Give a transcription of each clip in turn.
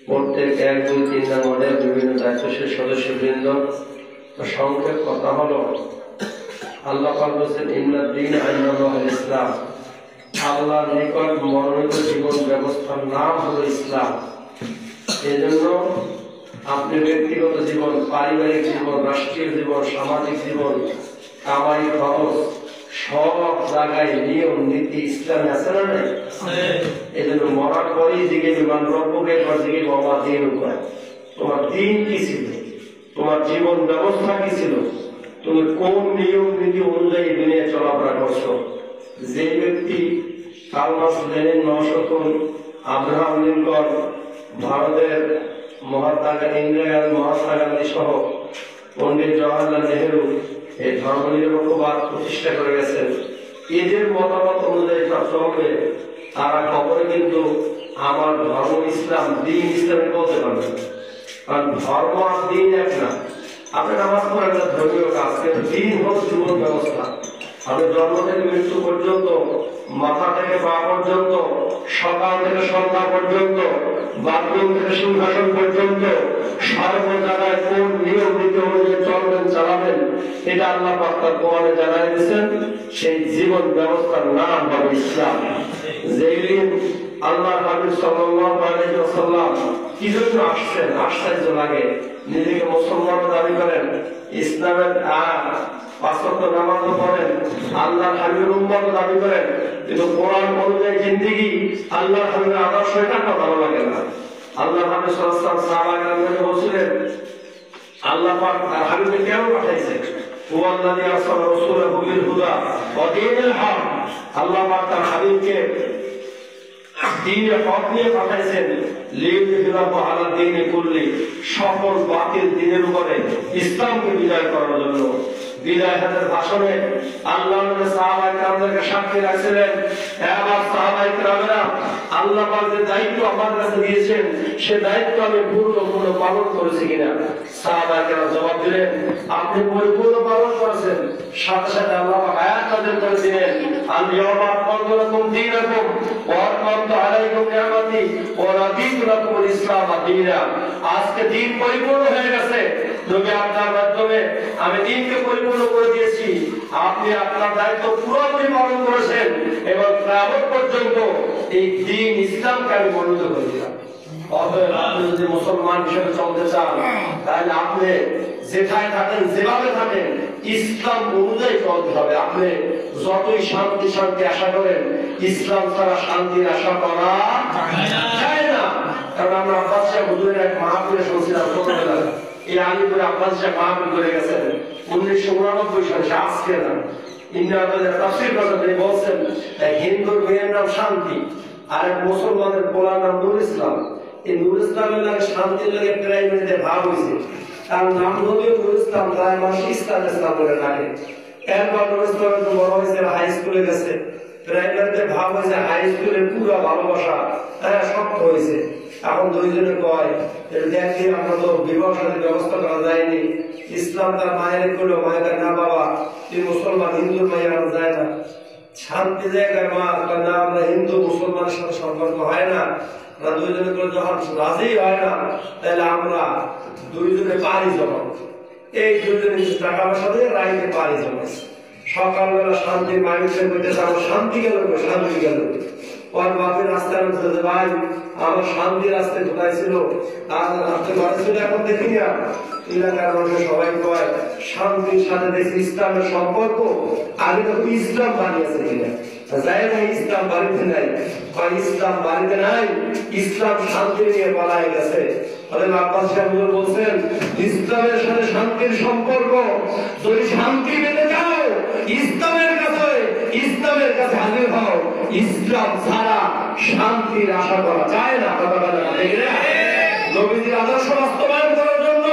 প্রত্যেক 1, 2, 3 নম্বরের বিভিন্ন দায়িত্বশীল সদস্যবৃন্দ, সংক্ষেপ কথা হলো, আল্লাহ পাক বলেছেন ইন্নাদ দীন ইনদাল্লাহিল ইসলাম, আল্লাহর নিকট মনোনীত জীবন ব্যবস্থার নাম হলো ইসলাম। এজন্য আপনি ব্যক্তিগত জীবন, পারিবারিক জীবন, রাষ্ট্রীয় জীবন, সামাজিক জীবন, কামাই খরচ সব জায়গায় নিয়ম নীতি ইসলামে আছে না নাই? এই জন্য মরার পরেই দিকে বিমান রব্বকে দিকে বাবা দিন উপায়, তোমার দিন কি ছিল, তোমার জীবন ব্যবস্থা কি ছিল, তুমি কোন নিয়ম নীতি অনুযায়ী দুনিয়া চলাফেরা করছো। যে ব্যক্তি Karl Marx, Lenin, Naushad, Abraham Lincoln, ভারতের মহাত্মা গান্ধী, ইন্দিরা গান্ধী, মহাত্মা গান্ধী সহ পন্ডিত জওহরলাল নেহেরু এই ধর্ম নিরপেক্ষবাদ প্রতিষ্ঠা করে গেছেন, এদের মতামত অনুযায়ী প্রাপ্ত হবে, তারা খবরে কিন্তু আমার ধর্ম ইসলাম, দিন ইসলামে বলতে পারবে। কারণ ধর্ম আর দিন এক না। আপনি নামাজ পড়েন একটা ধর্মীয় কাজ, কিন্তু দিন হল জীবন ব্যবস্থা। আমি জন্ম থেকে মৃত্যু পর্যন্ত, মাথা থেকে পা পর্যন্ত, সকাল থেকে সন্ধ্যা পর্যন্ত, বাথরুম থেকে সিংহাসন পর্যন্ত সর্ব জায়গায় কোন নিয়ম নীতি অনুযায়ী চলবেন, চালাবেন, এটা আল্লাহ পাক তার কোরআনে জানাই দিয়েছেন। সেই জীবন ব্যবস্থার নাম হবে ইসলাম। যেদিন আল্লাহ হাবিব সাল্লাল্লাহু আলাইহি ওয়াসাল্লাম কি জন্য আসছেন, আশ্চর্য লাগে। নিজেকে মুসলমান দাবি করেন, ইসলামের 5 ওয়াক্ত নামাজও পড়েন, আল্লাহর হাবিবের উম্মত দাবি করেন, কিন্তু কোরআন অনুযায়ী জিন্দেগি আল্লাহর হাবিবের আদর্শ এটা ভালো লাগে না। আল্লাহর হাবিব সাল্লাল্লাহু আলাইহি ওয়াসাল্লাম সাহাবায়ে বলছিলেন, আল্লাহ পাক তার হাবিবকে কেন পাঠাইছে? হুয়াল্লাযী আরসালা রাসূলাহু বিল হুদা ওয়া দীনিল হক। আল্লাহ পাক তার হাবিবকে দ্বীনের হক নিয়ে পাঠাইছেন, লিইউযহিরাহু আলা দীনি কুল্লি, সকল বাতিল দ্বীনের উপরে ইসলামকে বিজয় করার জন্য। বিদায় হাতের ভাষণে আল্লাহ নবী সাহাবায়ে কেরামদেরকে সাক্ষী রাখছিলেন, হে আমার সাহাবায়ে কেরামেরা, আল্লাহ পাক যে দায়িত্ব আমার কাছে দিয়েছেন, সে দায়িত্ব আমি পূর্ণ পালন করেছি কিনা? সাহাবায়ে কেরাম জবাব দিলেন, আপনি পরিপূর্ণ পালন করেছেন। সাথে সাথে আল্লাহ পাক আয়াত নাযিল করে দিলেন, আল ইয়াওমা আকমালতু লাকুম দীনাকুম ওয়া আতমামতু আলাইকুম নি'মাতি ওয়া রাদিতু লাকুমুল ইসলাম দীনা। আজকে দিন পরিপূর্ণ হয়ে গেছে, নবী আপনার মাধ্যমে আমি দিনকে পরিপূর্ণ করে দিয়েছি। আপনি আপনার দায়িত্ব পুরোপুরি পালন করেছেন এবং কিয়ামত পর্যন্ত এই দিন ইসলামকে আমি মনোনীত করে দিলাম। অতএব আপনি যদি মুসলমান হিসেবে চলতে চান, তাহলে আপনি যেখানে থাকেন, যেভাবে থাকেন, ইসলাম অনুযায়ী চলতে হবে। আপনি যতই শান্তি আশা করেন, ইসলাম ছাড়া শান্তির আশা করা যায় না। কারণ আমরা আব্বাস শাহ হুজুরের এক মাহফিলে শুনছিলাম ছোটবেলায়, এই আলিপুরে আব্বাস শাহ মাহফিল করে গেছেন 1989 সালে, আজকে না। ইন্দিরা তাফসীর করতে বলছেন, হিন্দুর মেয়ের নাম শান্তি, আর এক মুসলমানের পোলার নাম নুর ইসলাম। এই নুর ইসলামের লাগে শান্তির লাগে প্রাইমারিতে ভাব হয়েছে, তার নাম যদিও নুর ইসলাম, তাই মানুষ ইসলাম বলে ডাকে। এরপর নুর ইসলাম একটু বড় হয়েছে, হাই স্কুলে গেছে, প্রাইমারিতে ভাব হয়েছে, হাই স্কুলের পুরো ভালোবাসা তাই শক্ত হয়েছে। এখন দুইজনে কয়, দেখি আমরা তো বিবাহ সাথে ব্যবস্থা করা যায়নি, ইসলাম তার মায়ের করলো, মায়ের না বাবা তুই মুসলমান, হিন্দুর মায়ের আনা যায় না। শান্তি জায়গায় মা না, আমরা হিন্দু মুসলমানের সাথে সম্পর্ক হয় না। আমরা দুইজনে করে যখন রাজি হয় না, তাহলে আমরা দুইজনে পারি জমা, এই দুইজনে টাকা পয়সা দিয়ে রাইতে পারি জমা। সকালবেলা শান্তি মানুষের মধ্যে আমার শান্তি গেল, শান্তি গেল। ওর বাপের রাস্তায় বলতে, ভাই আমার শান্তি রাস্তায় ঢোকাই ছিল, আর রাস্তায় ঘরে ছিল, এখন দেখি না। এলাকার মানুষ সবাই কয়, শান্তির সাথে দেখি ইসলামের সম্পর্ক আগে তো ইসলাম বানিয়েছে কিনা? যাই না, ইসলাম বাড়িতে নাই, ইসলাম বাড়িতে নাই, ইসলাম শান্তি নিয়ে পালায় গেছে। আব্বাস শাহ হুজুর বলছেন, ইসলামের সাথে শান্তির সম্পর্ক যদি শান্তি পেতে চাও, ইসলামের কাছে হাজির হও। ইসলাম ছাড়া শান্তির আশা করা যায় না। নবীজির আদর্শ বাস্তবায়ন করার জন্য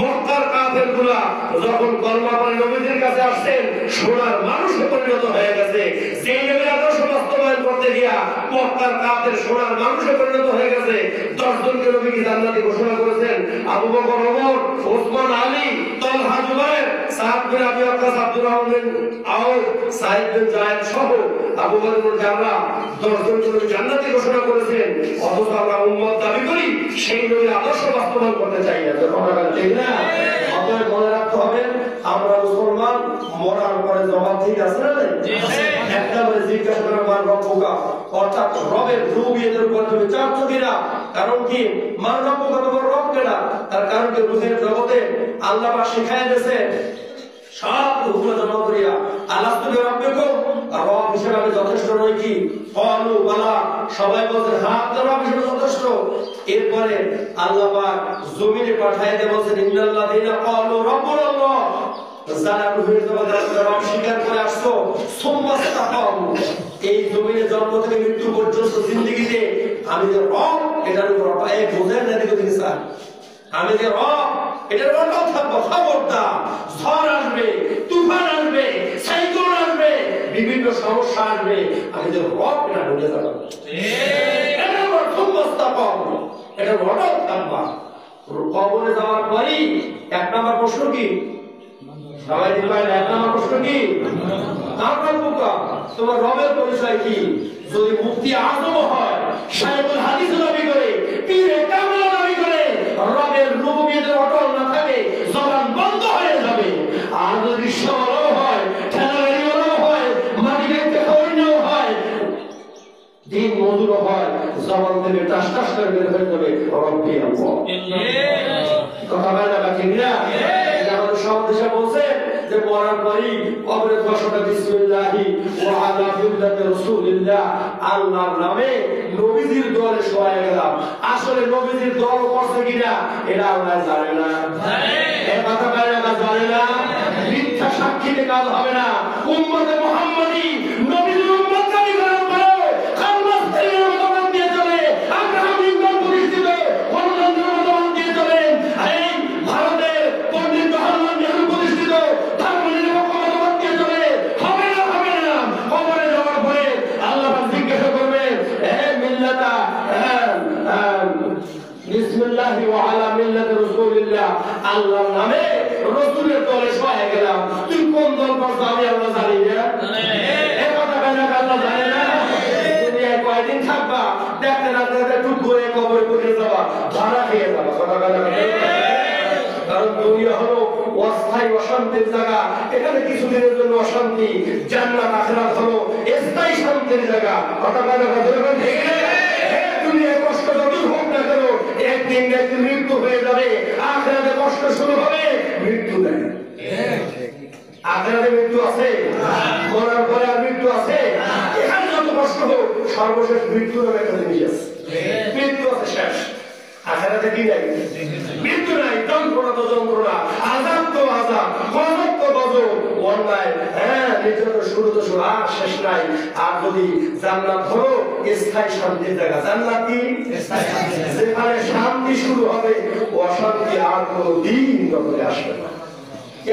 মক্কার কাফেরগুলা যখন কলমা পড়ে নবীজির কাছে আসছেন, সোনার মানুষে পরিণত হয়ে গেছে। সেই নবীর আদর্শ বাস্তবায়ন করতে গিয়া মক্কার কাফের সোনার মানুষে পরিণত হয়ে গেছে। 10 জনকে নবীজি জান্নাতি ঘোষণা করেছেন, আবু বকর, ওমর, ওসমান, আলী, তালহা, জুবায়ের, সাদ বিন আবি ওয়াক্কাস, আব্দুর রহমান বিন আউফ, সাঈদ বিন যায়েদ সহ আবু বকর জাররা 10 জনকে নবী জান্নাতি ঘোষণা করেছেন। অথচ আমরা উম্মত দাবি করি, সেই নবীর আদর্শ বাস্তবায়ন করতে চাই না, তো কথা ঠিক না? অতএব মনে রাখতে হবে আমরা মুসলমান মরার পরে জবাব ঠিক আছে না? একবারে জিজ্ঞাসা করে মান রব্বুকা, অর্থাৎ রবের রুবিয়তের উপর তুমি চাচ্ছ কিনা? কারণ কি মান রব্বুকা, তোমার রব কেনা? তার কারণ কি রুহের জগতে আল্লাহ পাক শিখায় দিয়েছে সব হুকুম জমা করিয়া আলাস্তু বিরাব্বিকুম, রব হিসেবে আমি যথেষ্ট নই কি? ক্বালু বালা, সবাই বলছে হ্যাঁ আপনার রব হিসেবে যথেষ্ট। এরপরে আল্লাহ পাক জমিনে পাঠায় দিয়ে বলছেন ইন্নাল্লাযীনা ক্বালু রাব্বুনাল্লাহ, যারা রুহের জগতে রব স্বীকার করে আসছো সুম্মাস্তাকামু, এই জমিনে জন্ম থেকে মৃত্যু পর্যন্ত জিন্দেগিতে আমি যে রব এটার উপর এক বোঝেন না দিকে স্যার, আমি যে রব এটার উপর থাকবো। খবরদার ঝড় আসবে, তুফান আসবে, সাইক্লোন আসবে, বিভিন্ন সমস্যা আসবে, আমি যে রব এটা ভুলে যাবো। এটার উপর সুম্মাস্তাকামু, এটার অটল থাকবা। কবরে যাওয়ার পরই এক নম্বর প্রশ্ন কি? সবাই দিবেন এক নম্বর প্রশ্ন কি? তোমার রবের পরিচয় কি? যদি মুফতি আজম হয়, শাইখুল হাদিস দাবি করে, পীরে কামেল দাবি করে, রবের রুবিয়তের অটল না থাকে, জবান বন্ধ হয়ে যাবে। আর যদি সরল হয়, ঠেলাগাড়িওয়ালা হয়, মাটি দেখতে হরিণও হয়, দিন মজুর হয়, জবান থেকে টাস টাস করে বের হয়ে যাবে রব্বি আল্লাহ। কথা বলে না ঠিক না? আমাদের সব দেশে বলছে যে মরার পরই কবরে বসাটা বিসমিল্লাহি ওয়া আলা মিল্লাতি রাসূলিল্লাহ, আল্লাহর নামে নবীজির দলে শোয়া গেলাম। আসলে নবীজির দল করছে কিনা এটা আল্লাহ জানে না, এই কথা বলে না, জানে না। মিথ্যা সাক্ষীতে কাজ হবে না। উম্মতে মুহাম্মাদি নবীজির উম্মত দাবি করার পরে আল্লাহ তাআলার মতবাদ দিয়ে চলে, আব্রাহাম লিঙ্কন প্রতিষ্ঠিত গণতন্ত্রের মতবাদ দিয়ে চলে, এই ভারতের পণ্ডিত জওহরলাল নেহরু প্রতিষ্ঠিত ধর্মনিরপেক্ষ মতবাদ দিয়ে চলে, হবে না, হবে না। কবরে যাওয়ার পরে আল্লাহ পাক জিজ্ঞাসা করবে, হে মিল্লাতা বিসমিল্লাহি ওয়া আলা মিল্লাতি রাসূলিল্লাহ, আল্লাহর নামে রাসূলের দলে শোয়া গেলাম, তুই কোন দল করছ আমি আল্লাহ জানি না। এই কথা কেন আল্লাহ জানে না? দুনিয়ায় কয়দিন থাকবা, দেখতে না দেখতে টুক করে কবরে পড়ে যাবা, ধরা খেয়ে যাবা। কথা কেন? কারণ দুনিয়া হলো অস্থায়ী অশান্তির জায়গা, এখানে কিছুদিনের জন্য অশান্তি। জান্নাত আখিরাত হলো স্থায়ী শান্তির জায়গা। কথা কেন? ঠিক না? দুনিয়ায় কষ্ট যতই হোক না কেন, একদিন না একদিন মৃত্যু হয়ে যাবে। আখিরাতে কষ্ট শুরু হবে, মৃত্যু নেই। আখিরাতে মৃত্যু আছে, মরার পরে আর মৃত্যু আছে? এখানে যত কষ্ট হোক, সর্বশেষ মৃত্যু নামে একটা জিনিস আছে। মৃত্যু আছে, শেষ। আখিরাতে কি নাই? মৃত্যু নাই। যন্ত্রণা তো যন্ত্রণা, আযাব তো আযাব, গজব তো গজব, অন্যায় নির্যাতন শুরু তো শুরু, আর শেষ নাই। আর যদি জান্নাত হলো স্থায়ী শান্তির জায়গা, জান্নাত কি? যেখানে শান্তি শুরু হবে, অশান্তি আর কোনো দিন তবে আসবে না।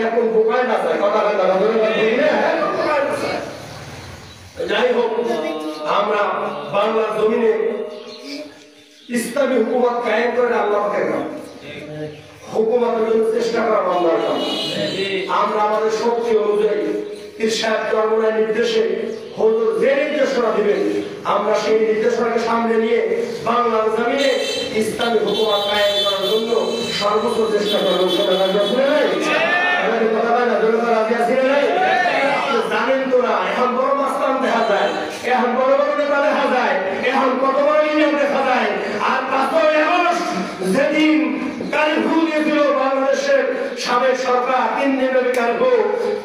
এখন বোকায় না যায়, কথা কথা যাই হোক, আমরা বাংলার জমিনে ইসলামী হুকুমত কায়েম করে আল্লাহ হুকুমতের জন্য চেষ্টা করা আল্লাহর কাজ। আমরা আমাদের শক্তি অনুযায়ী ইরশাদ চরমনার নির্দেশে হুজুর যে নির্দেশনা দিবেন, আমরা সেই নির্দেশনাকে সামনে নিয়ে বাংলার জমিনে ইসলামী হুকুমত কায়েম করার জন্য সর্বোচ্চ চেষ্টা করব। জানেন তো না, এখন বড় মাস্তান দেখা যায়, এখন বড় বড় নেতা দেখা যায়, এখন কত বড় ইউনিয়ন দেখা যায়। আর 5ই আগস্ট যেদিন কারফিউ দিয়েছিল বাংলাদেশের সাবেক সরকার, 3 দিনব্যাপী কারফিউ,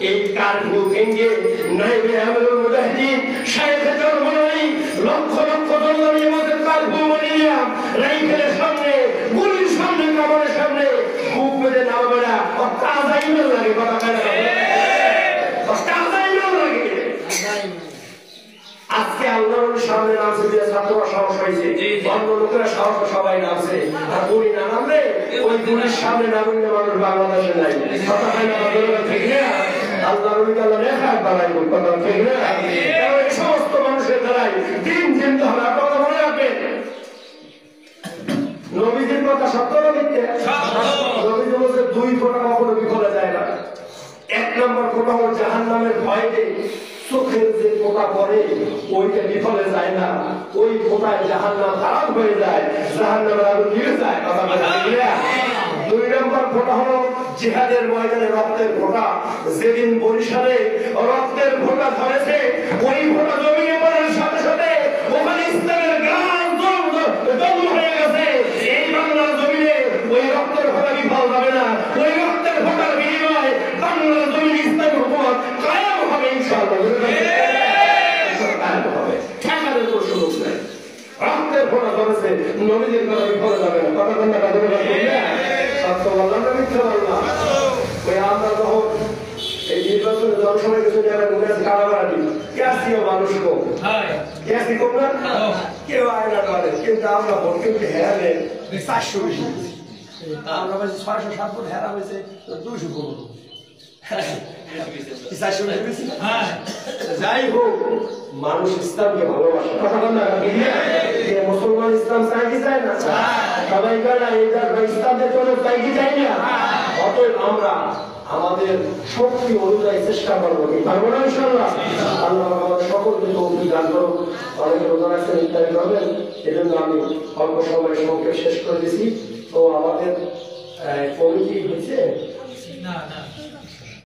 এই কারফিউ ভেঙে নায়েবে আমিরুল মুজাহিদিন শায়েখে চরমনাই লক্ষ লক্ষ জনগণ আমাদের কারফিউ মানিয়া রাইফেলের সামনে, গুলির সামনে, কামানের সামনে খুব বেঁধে নামবে না। তাজা ইমেল লাগে, কথা কেন? আজকে আল্লাহর সামনে নামছে যে ছাত্ররা সাহস হয়েছে, অন্য লোকেরা সাহস সবাই নামছে। আর গুলি না নামলে ওই গুলির সামনে নামলে মানুষ বাংলাদেশে নাই। কথা হয় না? ঠিক না? আল্লাহর আল্লাহ রেখা বাড়াই কথা ঠিক না? এই সমস্ত মানুষের দ্বারাই দিন চিন্তা হবে। কথা মনে রাখবেন, নবীজির কথা সত্য না মিথ্যে? নবীজি বলছে 2 ফোঁটা কখনো বিফলে যায় না। 1 নম্বর ফোঁটা হলো জাহান্নামের ভয়তে চোখের যে ফোঁটা পড়ে ওইটা বিফলে যায় না, ওই ফোঁটায় জাহান্নাম খারাপ হয়ে যায়, জাহান্নামের আগুন নিয়ে যায়। হলো জিহাদের ময়দানে রক্তের ফোঁটা। যেদিন বরিশালে রক্তের ফোঁটা ধরেছে, ওই ফোঁটা জমিয়ে পড়ার সাথে সাথে ওখানে ইসলামের গান জন্ম হয়ে গেছে। এই বাংলার জমিনে ওই রক্তের ফোঁটা বিফল যাবে না। ওই রক্তের ফোঁটার বিনিময়ে বাংলার জমিনে ইসলামের হুকুমত কায়েম হবে ইনশাআল্লাহ। ঠেকানোর কোনো সুযোগ নাই। রক্তের ফোঁটা ধরেছে, নবীদের কথা বিফল যাবে না। কথা বললাম সত্য বললাম না মিথ্যা বললাম? ওই আমরা যখন এই নির্বাচনে জনসভায় কিছু জায়গায় মনে আছে কারাবাড়ি ক্যাসিও মানুষ কম, ক্যাসি কম না, কেউ আয়না করে, কিন্তু আমরা ভোট কিন্তু হেরালে 400 বেশি, আমরা বলছি 600-7 ভোট হেরা হয়েছে 215। যাই হোক, মানুষ ইসলামকে ভালোবাসে। কথা বল না, মুসলমান ইসলাম চাই কি চায় না? সবাই ইসলামের জন্য চাই কি চাই না? অতএব আমরা আমাদের শক্তি অনুযায়ী চেষ্টা করবো, কি পারবো না ইনশাআল্লাহ? আল্লাহ আমাদের সকলকে তৌফিক দান করুন। অনেকে রোজা রাখছেন, ইফতারি করবেন, এজন্য আমি অল্প সময় সংক্ষেপ শেষ করে দিছি। তো আমাদের কমিটি হয়েছে না